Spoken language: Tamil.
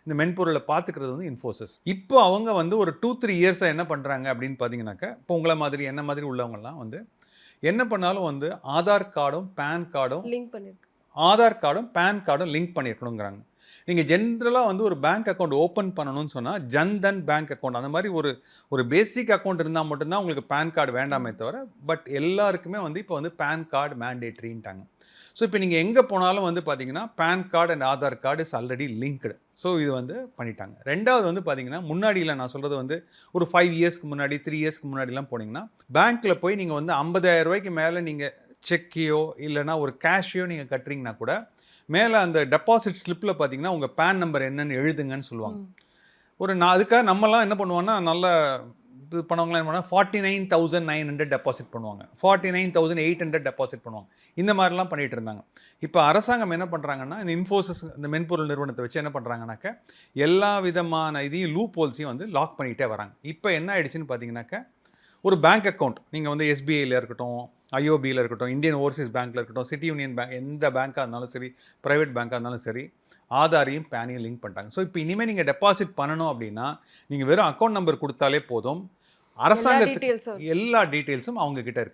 இந்த மென்பொருளை பார்த்துக்கிறது வந்து இன்ஃபோசிஸ். இப்போ அவங்க வந்து ஒரு 2-3 இயர்ஸாக என்ன பண்ணுறாங்க அப்படின்னு பார்த்தீங்கன்னாக்கா, இப்போ உங்களை மாதிரி என்ன மாதிரி உள்ளவங்கலாம் வந்து என்ன பண்ணாலும் வந்து ஆதார் கார்டும் பேன் கார்டும் லிங்க் பண்ணிருக்கு. ஆதார் கார்டும் பேன் கார்டும் லிங்க் பண்ணியிருக்கணுங்கிறாங்க. நீங்கள் ஜென்ரலாக வந்து ஒரு பேங்க் அக்கௌண்ட் ஓப்பன் பண்ணணும்னு சொன்னால் ஜன்தன் பேங்க் அக்கௌண்ட் அந்த மாதிரி ஒரு பேசிக் அக்கௌண்ட் இருந்தால் மட்டும்தான் உங்களுக்கு பேன் கார்டு வேண்டாமே தவிர, பட் எல்லாருக்குமே வந்து இப்போ வந்து பேன் கார்டு மேண்டேட்ரின்ட்டாங்க. ஸோ இப்போ நீங்கள் எங்கே போனாலும் வந்து பார்த்தீங்கன்னா PAN card and Aadhaar card is already linked. So இது வந்து பண்ணிட்டாங்க. ரெண்டாவது வந்து பார்த்தீங்கன்னா முன்னாடியில் நான் சொல்கிறது வந்து ஒரு 5 இயர்ஸ்க்கு முன்னாடி 3 இயர்ஸ்க்கு முன்னாடிலாம் போனீங்கன்னா பேங்க்கில் போய் நீங்கள் வந்து 50,000 ரூபாய்க்கு மேலே நீங்கள் செக்கையோ இல்லைனா ஒரு கேஷையோ நீங்கள் கட்டுறீங்கன்னா கூட மேலே அந்த டெபாசிட் ஸ்லிப்பில் பார்த்தீங்கன்னா உங்கள் பேன் நம்பர் என்னன்னு எழுதுங்கன்னு சொல்லுவாங்க. அதுக்காக நம்மலாம் என்ன பண்ணுவோம்னா நல்ல இது பண்ணவங்களாம் என்ன பண்ணுவாங்க 49,900 டெபாசிட் பண்ணுவாங்க, 49,800 டெபாசிட் பண்ணுவாங்க. இந்த மாதிரிலாம் பண்ணிகிட்டு இருந்தாங்க. இப்போ அரசாங்கம் என்ன பண்ணுறாங்கன்னா இந்த இன்ஃபோசிஸ் இந்த மென்பொருள் நிறுவனத்தை வச்சு என்ன பண்ணுறாங்கனாக்கா எல்லா விதமான இதையும் லூப் ஹோல்ஸையும் வந்து லாக் பண்ணிகிட்டே வராங்க. இப்போ என்ன ஆயிடுச்சுன்னு பார்த்தீங்கன்னாக்கா ஒரு பேங்க் அக்கௌண்ட் நீங்கள் வந்து எஸ்பிஐயில் இருக்கட்டும், ஐஓபியில் இருக்கட்டும், இந்தியன் ஓவர்சீஸ் பேங்க்கில் இருக்கட்டும், சிட்டி யூனியன் பேங்க், எந்த பேங்காக இருந்தாலும் சரி, ப்ரைவேட் பேங்காக இருந்தாலும் சரி, ஆதாரையும் பேனையும் லிங்க் பண்ணிட்டாங்க. ஸோ இப்போ இனிமேல் நீங்கள் டெபாசிட் பண்ணணும் அப்படின்னா நீங்கள் வெறும் அக்கௌண்ட் நம்பர் கொடுத்தாலே போதும், அரசாங்கத்துக்கு எல்லா டீட்டெயில்ஸும் அவங்க கிட்ட இருக்கு.